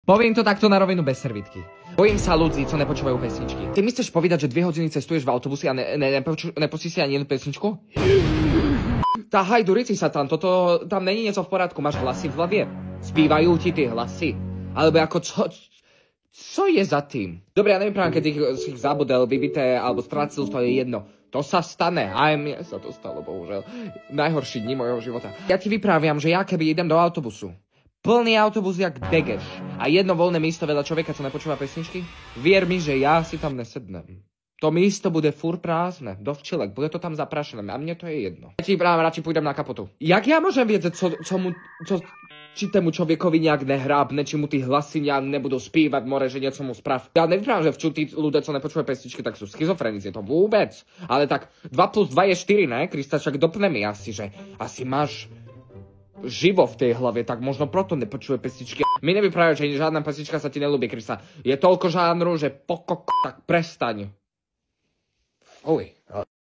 Poviem to takto na rovinu bez servitky. Bojím sa ľudí, co nepočúvajú pesničky. Ty mi chceš povedať, že 2 hodiny cestuješ v autobuse a nepustí si ani jednu pesničku? Tá hajdurici sa tam, tam není niečo v poriadku, máš hlasy v hlavie? Spívajú ti tie hlasy? Alebo ako co je za tým? Dobre, ja neviem práve, keď ich zabudel, vybité, alebo strácil, to je jedno. To sa stane, aj mne sa to stalo, bohužiaľ. Najhorší dni mojho života. Ja ti vypráviam, že ja keby idem do autobusu, plný autobus jak degeš a jedno voľné místo vedľa človeka, čo nepočúva pesničky, vier mi, že ja si tam nesednem. To místo bude furt prázdne, do včelek, bude to tam zaprašené a mne to je jedno. Ja ti práve radšej pôjdem na kapotu. Jak ja môžem vedieť, či tému človekovi nejak nehrábne, či mu tí hlasy nejak nebudú spívať, more, že niečo mu sprav. Ja nevyprávam, že tí ľudia, čo nepočúvajú pesničky, tak sú schizofrenici, to vôbec. Ale tak 2 plus 2 je 4, ne? Krista, však dopne mi asi, že asi máš živo v tej hlave, tak možno proto nepočuje pesničky. My nevyprávajú, že žiadna pesnička sa ti nelúbi, Krista. Je toľko žánru, že tak prestaň. Uj.